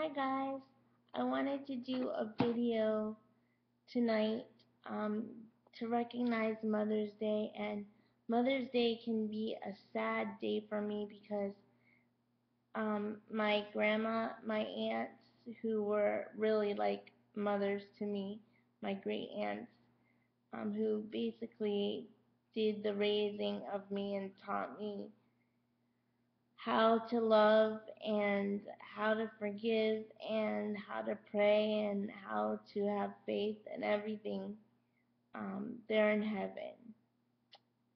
Hi guys, I wanted to do a video tonight to recognize Mother's Day, and Mother's Day can be a sad day for me because my grandma, my aunts who were really like mothers to me, my great aunts, who basically did the raising of me and taught me how to love and how to forgive and how to pray and how to have faith and everything. They're in heaven.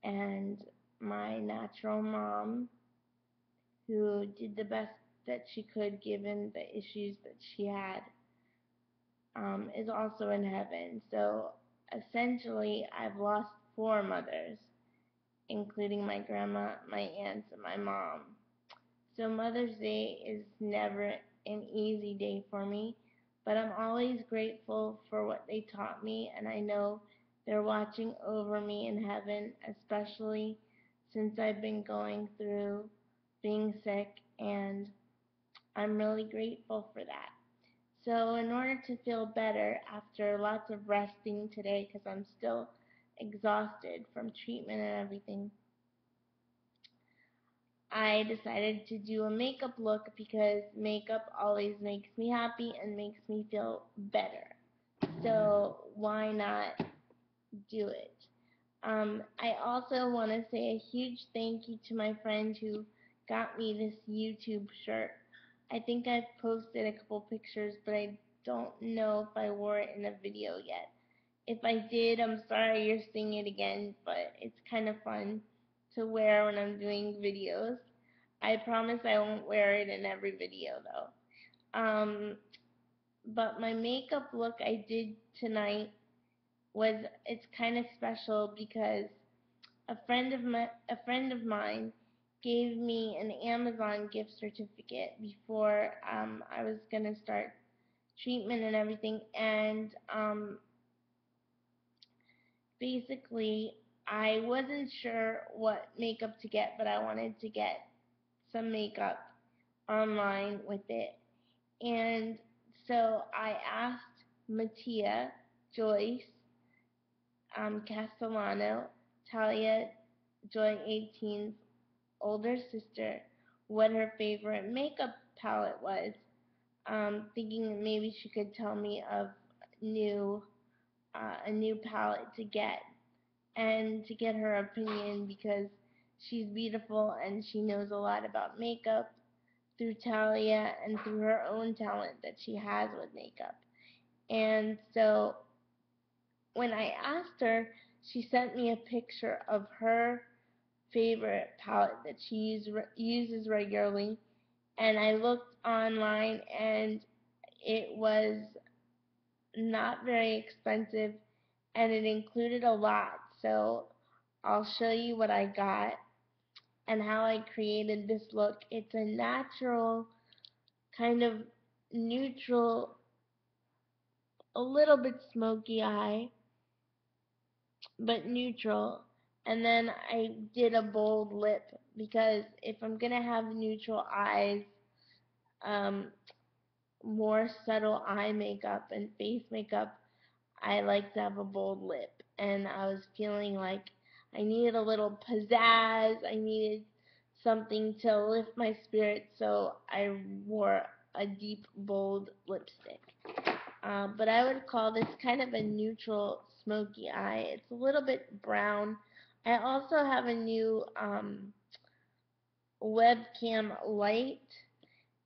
And my natural mom, who did the best that she could given the issues that she had, is also in heaven. So essentially, I've lost 4 mothers, including my grandma, my aunts, and my mom. So Mother's Day is never an easy day for me, but I'm always grateful for what they taught me, and I know they're watching over me in heaven, especially since I've been going through being sick, and I'm really grateful for that. So in order to feel better after lots of resting today, because I'm still exhausted from treatment and everything, I decided to do a makeup look because makeup always makes me happy and makes me feel better. So why not do it? I also want to say a huge thank you to my friend who got me this YouTube shirt. I think I've posted a couple pictures, but I don't know if I wore it in a video yet. If I did, I'm sorry you're seeing it again, but it's kind of fun to wear when I'm doing videos. I promise I won't wear it in every video though. But my makeup look I did tonight it's kind of special because a friend of mine gave me an Amazon gift certificate before I was gonna start treatment and everything, and basically I wasn't sure what makeup to get, but I wanted to get some makeup online with it. And so I asked Mattia, Joyce, Castellano, Talia, Joy 18's older sister, what her favorite makeup palette was, thinking that maybe she could tell me of a new palette to get, and to get her opinion because she's beautiful and she knows a lot about makeup through Talia and through her own talent that she has with makeup. And so when I asked her, she sent me a picture of her favorite palette that she uses regularly, and I looked online and it was not very expensive and it included a lot. So I'll show you what I got and how I created this look. It's a natural, kind of neutral, a little bit smoky eye, but neutral. And then I did a bold lip because if I'm going to have neutral eyes, um, more subtle eye makeup and face makeup, I like to have a bold lip. And I was feeling like I needed a little pizzazz. I needed something to lift my spirits, so I wore a deep, bold lipstick. But I would call this kind of a neutral smoky eye. It's a little bit brown. I also have a new webcam light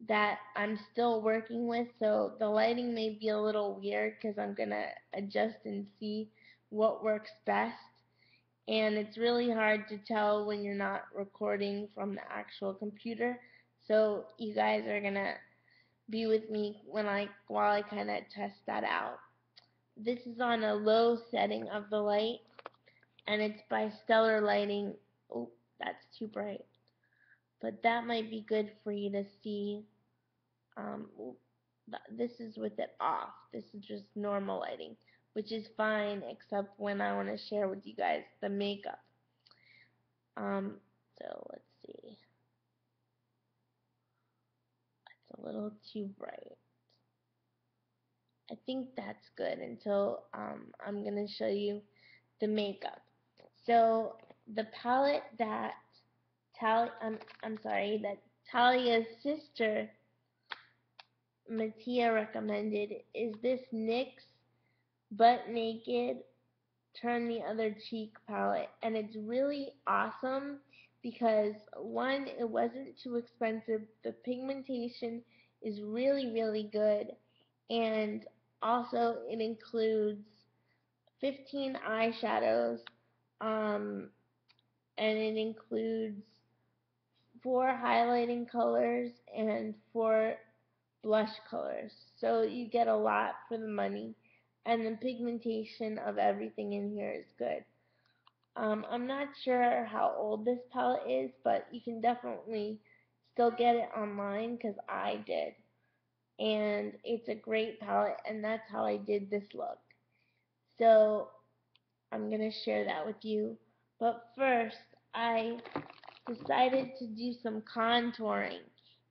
that I'm still working with, so the lighting may be a little weird because I'm going to adjust and see what works best. And it's really hard to tell when you're not recording from the actual computer, so you guys are going to be with me while I kind of test that out. This is on a low setting of the light, and it's by Stellar Lighting. Oh, that's too bright. But that might be good for you to see. This is with it off. This is just normal lighting, which is fine except when I want to share with you guys the makeup. So let's see. It's a little too bright. I think that's good until I'm going to show you the makeup. So the palette that that Talia's sister Mattia recommended is this NYX Butt Naked Turn the Other Cheek palette, and it's really awesome because one, it wasn't too expensive, the pigmentation is really good, and also it includes 15 eyeshadows, and it includes 4 highlighting colors and 4 blush colors. So you get a lot for the money, and the pigmentation of everything in here is good. I'm not sure how old this palette is, but you can definitely still get it online because I did. And it's a great palette, and that's how I did this look. So I'm going to share that with you. But first, I decided to do some contouring.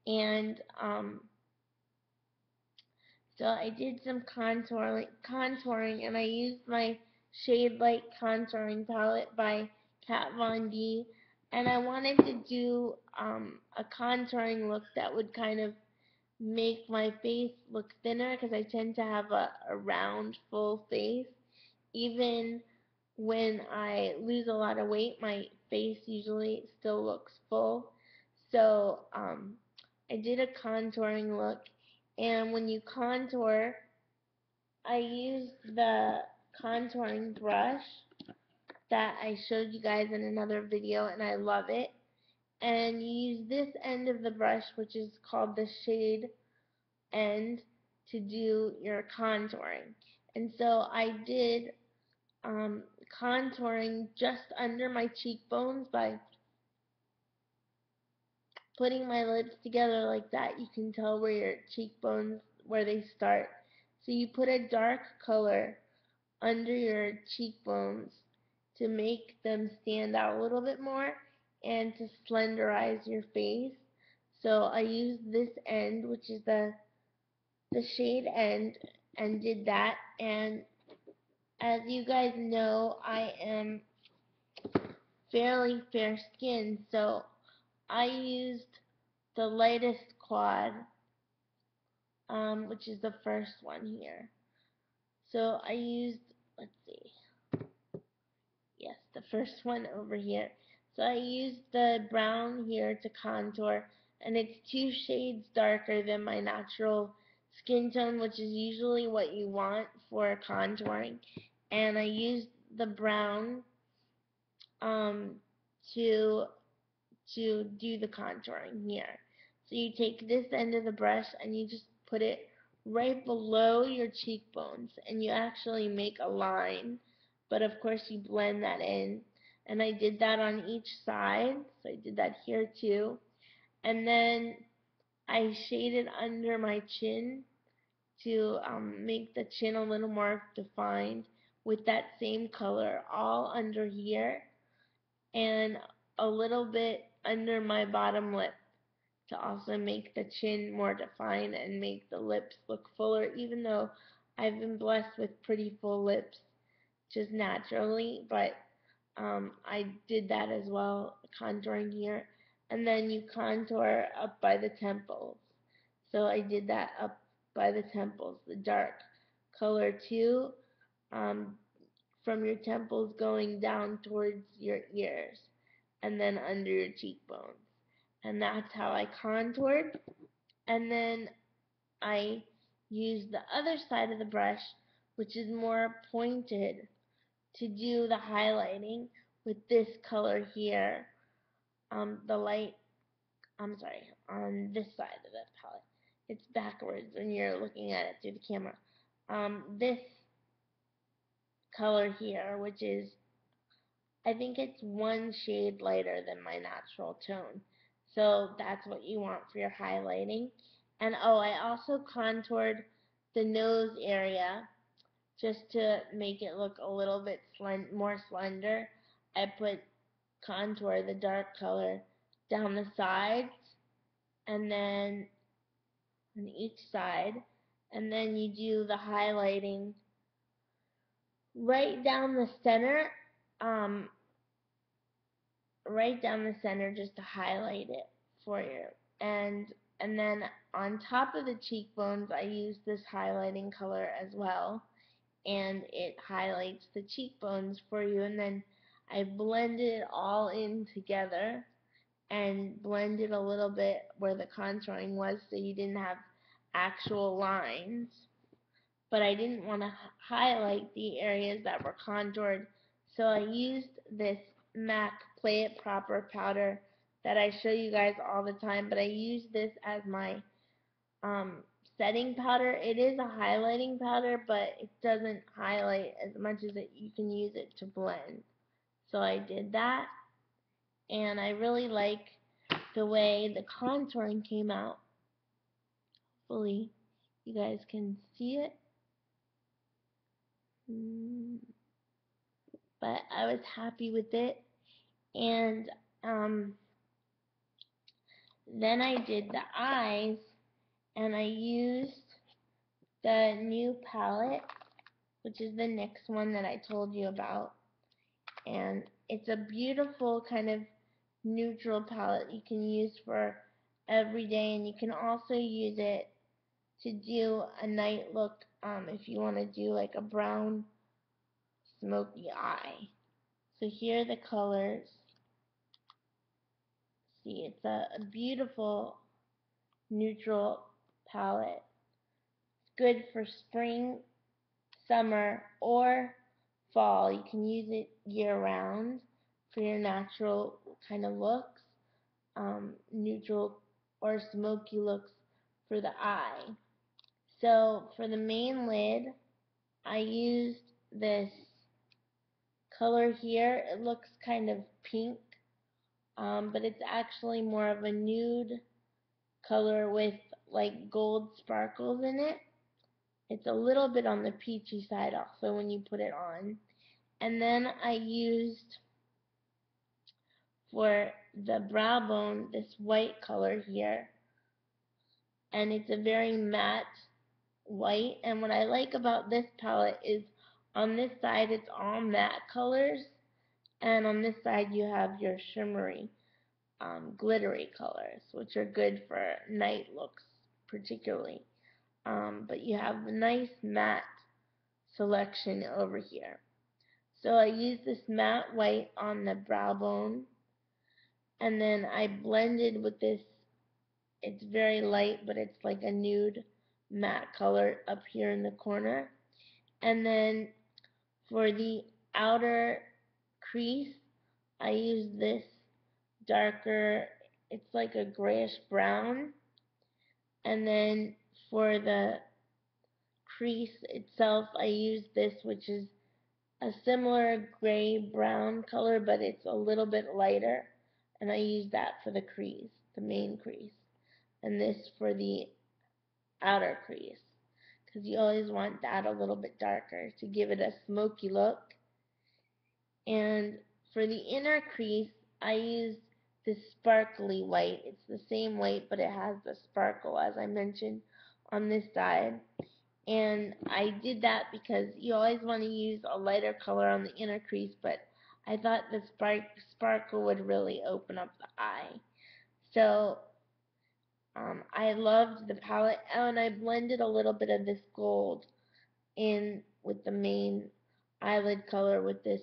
And so I did some contouring, and I used my Shade Light Contouring Palette by Kat Von D. And I wanted to do a contouring look that would kind of make my face look thinner because I tend to have a round, full face. Even when I lose a lot of weight, my face usually still looks full. So I did a contouring look, and when you contour, I used the contouring brush that I showed you guys in another video, and I love it. And you use this end of the brush, which is called the shade end, to do your contouring. And so I did contouring just under my cheekbones by putting my lips together like that. You can tell where your cheekbones, where they start. So you put a dark color under your cheekbones to make them stand out a little bit more and to slenderize your face. So I used this end, which is the shade end, and did that. And as you guys know, I am fairly fair skinned, so I used the lightest quad, which is the first one here. So I used, let's see, yes, the first one over here. So I used the brown here to contour, and it's 2 shades darker than my natural skin tone, which is usually what you want for contouring. And I used the brown um, to do the contouring here. So you take this end of the brush and you just put it right below your cheekbones, and you actually make a line, but of course you blend that in. And I did that on each side, so I did that here too. And then I shaded under my chin to make the chin a little more defined with that same color all under here, and a little bit under my bottom lip to also make the chin more defined and make the lips look fuller, even though I've been blessed with pretty full lips just naturally, but I did that as well, contouring here. And then you contour up by the temples. So I did that up by the temples, the dark color too, from your temples going down towards your ears and then under your cheekbones. And that's how I contoured. And then I used the other side of the brush, which is more pointed, to do the highlighting with this color here. The light, on this side of the palette. It's backwards when you're looking at it through the camera. This color here, which is, I think it's 1 shade lighter than my natural tone. So that's what you want for your highlighting. And oh, I also contoured the nose area just to make it look a little bit more slender. I put contour, the dark color, down the sides and then on each side. and then you do the highlighting right down the center, um, just to highlight it for you. And then on top of the cheekbones, I use this highlighting color as well, and it highlights the cheekbones for you. And then I blended it all in together and blended a little bit where the contouring was, so you didn't have actual lines. But I didn't want to highlight the areas that were contoured, so I used this MAC Play It Proper powder that I show you guys all the time, but I use this as my setting powder. It is a highlighting powder, but it doesn't highlight as much as you can use it to blend. So I did that, and I really like the way the contouring came out. Hopefully you guys can see it. But I was happy with it. And then I did the eyes, and I used the new palette, which is the NYX one that I told you about. And it's a beautiful kind of neutral palette you can use for every day, and you can also use it to do a night look if you want to do like a brown smoky eye. So here are the colors. See, it's a beautiful neutral palette. It's good for spring, summer, or fall. You can use it year-round for your natural kind of looks, neutral or smoky looks for the eye. So for the main lid, I used this color here. It looks kind of pink, but it's actually more of a nude color with like gold sparkles in it. It's a little bit on the peachy side also when you put it on. And then I used for the brow bone this white color here, and it's a very matte white. And what I like about this palette is on this side it's all matte colors, and on this side you have your shimmery glittery colors, which are good for night looks particularly. But you have a nice matte selection over here. So I use this matte white on the brow bone, and then I blended with this. It's very light, but it's like a nude matte color up here in the corner. And then for the outer crease, I use this darker, it's like a grayish brown. And then for the crease itself, I use this, which is a similar gray-brown color, but it's a little bit lighter. And I use that for the crease, the main crease. And this for the outer crease, because you always want that a little bit darker to give it a smoky look. And for the inner crease, I use this sparkly white. It's the same white, but it has the sparkle, as I mentioned, on this side. And I did that because you always want to use a lighter color on the inner crease, but I thought the sparkle would really open up the eye. So I loved the palette, and I blended a little bit of this gold in with the main eyelid color with this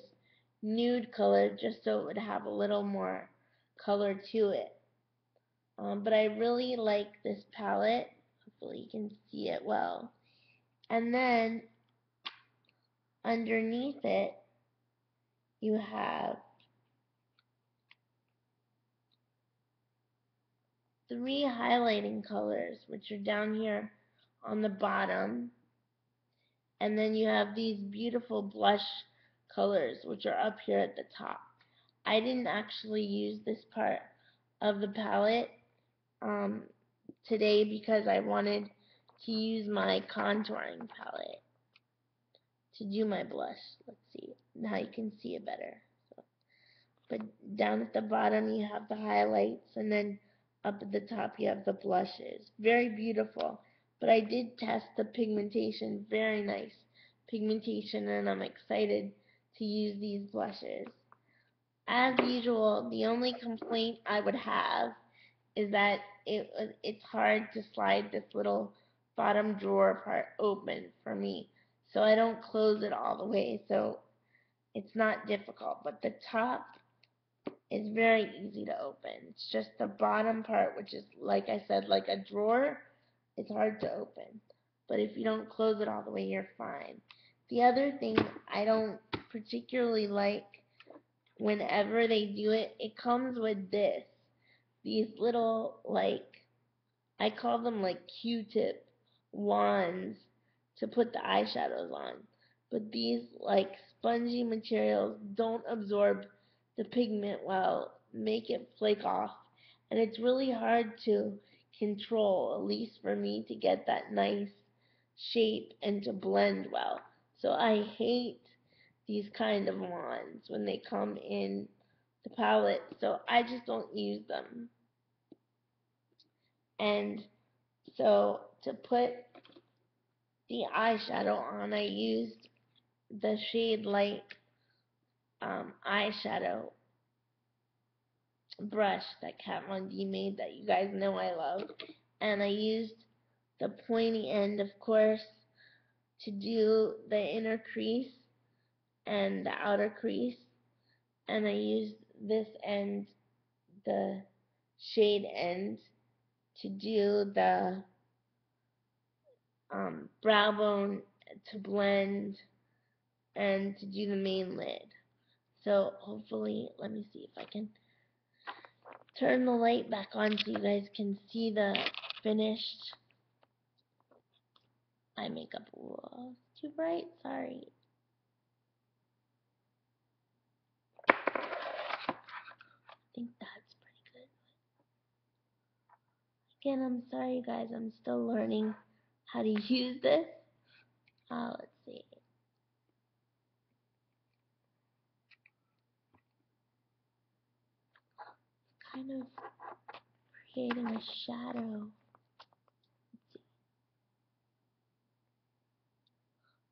nude color, just so it would have a little more color to it. But I really like this palette. Hopefully you can see it well. And then underneath it, you have 3 highlighting colors, which are down here on the bottom. And then you have these beautiful blush colors, which are up here at the top. I didn't actually use this part of the palette today because I wanted to use my contouring palette to do my blush. Let's see. Now you can see it better. So, but down at the bottom you have the highlights, and then up at the top you have the blushes. Very beautiful. But I did test the pigmentation, very nice pigmentation, and I'm excited to use these blushes. As usual, the only complaint I would have is that it's hard to slide this little bottom drawer part open for me, so I don't close it all the way, so it's not difficult, but the top is very easy to open. It's just the bottom part, which is, like I said, like a drawer, it's hard to open. But if you don't close it all the way, you're fine. The other thing I don't particularly like, whenever they do it, it comes with these little, like, I call them like Q-tip wands to put the eyeshadows on. But these like spongy materials don't absorb the pigment well, make it flake off. And it's really hard to control, at least for me, to get that nice shape and to blend well. So I hate these kind of wands when they come in the palette, so I just don't use them. And so to put the eyeshadow on, I used the shade Light eyeshadow brush that Kat Von D made that you guys know I love. And I used the pointy end, of course, to do the inner crease and the outer crease. And I used this end, the shade end, to do the brow bone, to blend, and to do the main lid. So hopefully, let me see if I can turn the light back on so you guys can see the finished eye makeup. Whoa, it's too bright, sorry. I think that's pretty good. Again, I'm sorry guys, I'm still learning how to use this. Let's see. Kind of creating a shadow.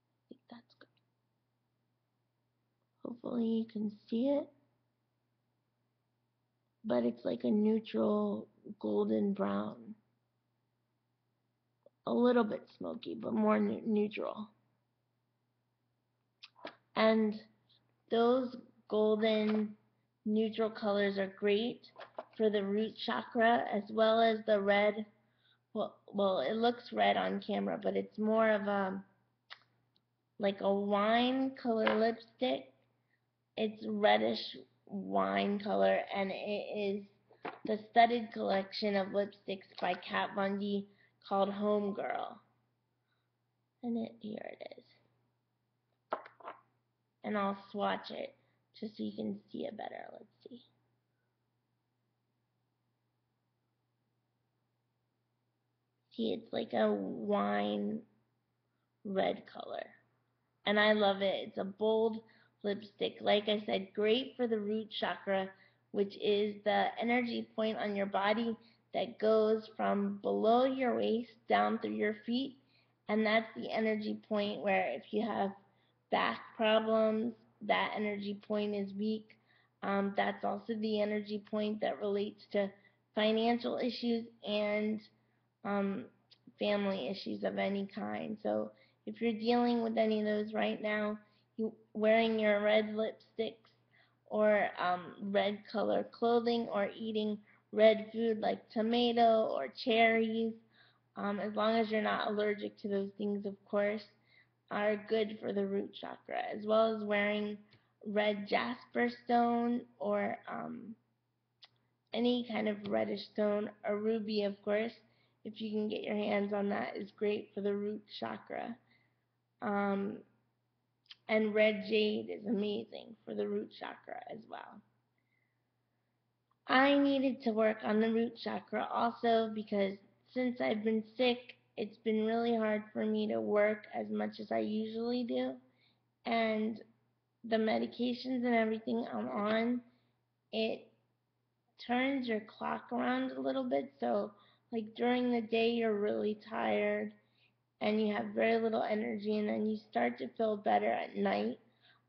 I think that's good. Hopefully you can see it. But it's like a neutral golden brown. A little bit smoky, but more neutral. And those golden neutral colors are great for the root chakra, as well as the red. Well, it looks red on camera, but it's more of a like a wine color lipstick. It's reddish wine color, and it is the studded collection of lipsticks by Kat Von D called HomeGirl. And here it is. And I'll swatch it just so you can see it better. Let's see. See, it's like a wine red color. And I love it. It's a bold lipstick. Like I said, great for the root chakra, which is the energy point on your body that goes from below your waist down through your feet. And that's the energy point where if you have back problems, that energy point is weak. That's also the energy point that relates to financial issues and family issues of any kind. So if you're dealing with any of those right now, wearing your red lipsticks or red color clothing or eating red food like tomato or cherries, as long as you're not allergic to those things, of course, are good for the root chakra, as well as wearing red jasper stone or any kind of reddish stone, a ruby, of course, if you can get your hands on that, is great for the root chakra. And red jade is amazing for the root chakra as well. I needed to work on the root chakra also because since I've been sick, it's been really hard for me to work as much as I usually do. And the medications and everything I'm on, it turns your clock around a little bit. So like during the day you're really tired and you have very little energy, and then you start to feel better at night.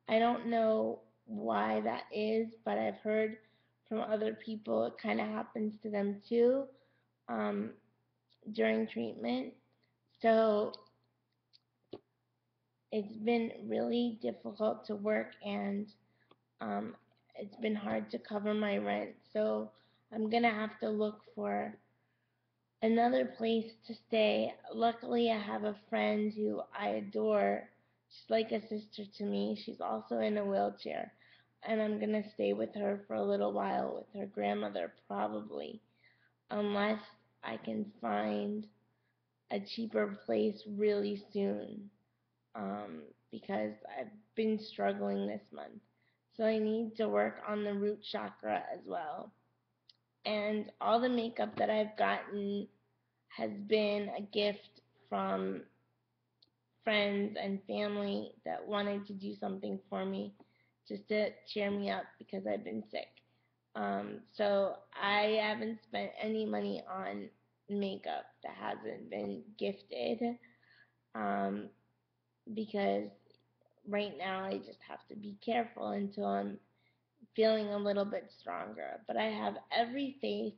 I don't know why that is, but I've heard from other people it kind of happens to them too, um, during treatment. So it's been really difficult to work, and um, it's been hard to cover my rent. So I'm gonna have to look for another place to stay. Luckily, I have a friend who I adore. She's like a sister to me. She's also in a wheelchair, and I'm gonna stay with her for a little while with her grandmother, probably, unless I can find a cheaper place really soon, because I've been struggling this month. So I need to work on the root chakra as well. And all the makeup that I've gotten has been a gift from friends and family that wanted to do something for me just to cheer me up because I've been sick. So I haven't spent any money on makeup that hasn't been gifted, um, because right now I just have to be careful until I'm feeling a little bit stronger. But I have every faith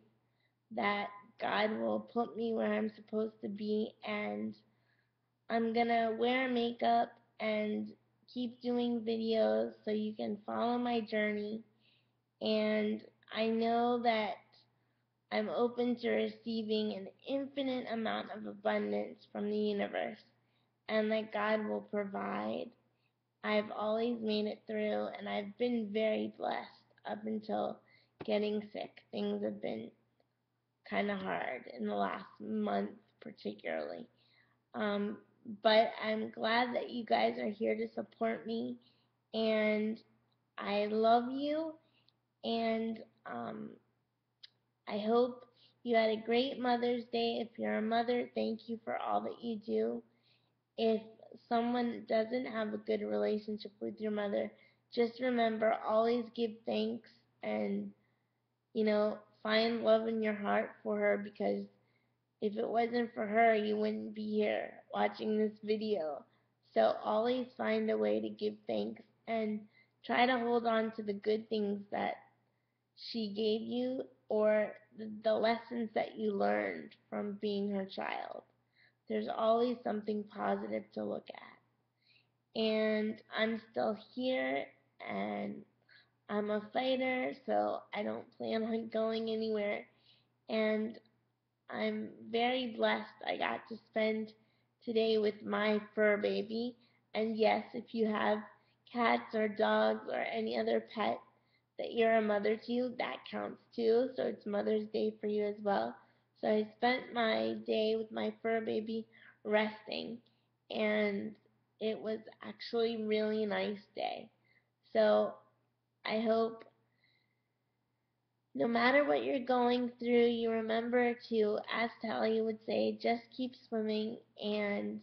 that God will put me where I'm supposed to be, and I'm gonna wear makeup and keep doing videos so you can follow my journey. And I know that I'm open to receiving an infinite amount of abundance from the universe, and that God will provide. I've always made it through, and I've been very blessed up until getting sick. Things have been kind of hard in the last month, particularly. Um, but I'm glad that you guys are here to support me, and I love you, and I hope you had a great Mother's Day. If you're a mother, thank you for all that you do. If someone doesn't have a good relationship with your mother, just remember, always give thanks, and, find love in your heart for her, because if it wasn't for her, you wouldn't be here watching this video. So always find a way to give thanks, and try to hold on to the good things that she gave you, or the lessons that you learned from being her child. There's always something positive to look at. And I'm still here, and I'm a fighter, so I don't plan on going anywhere. And I'm very blessed I got to spend today with my fur baby. And yes, if you have cats or dogs or any other pet that you're a mother to, that counts too. So it's Mother's Day for you as well. So I spent my day with my fur baby resting, and it was actually a really nice day. So I hope no matter what you're going through, you remember to, as Talia would say, just keep swimming. And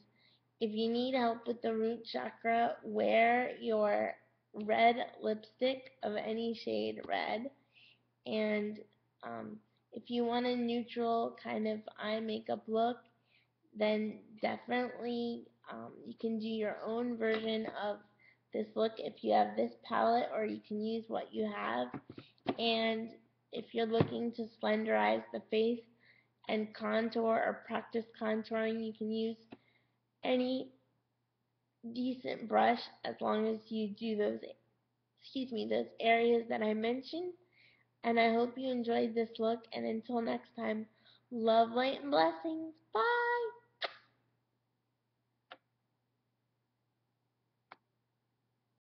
if you need help with the root chakra, wear your red lipstick of any shade red. And if you want a neutral kind of eye makeup look, then definitely you can do your own version of this look if you have this palette, or you can use what you have. And if you're looking to slenderize the face and contour or practice contouring, you can use any decent brush, as long as you do those areas that I mentioned. And I hope you enjoyed this look, and until next time, love, light, and blessings. Bye!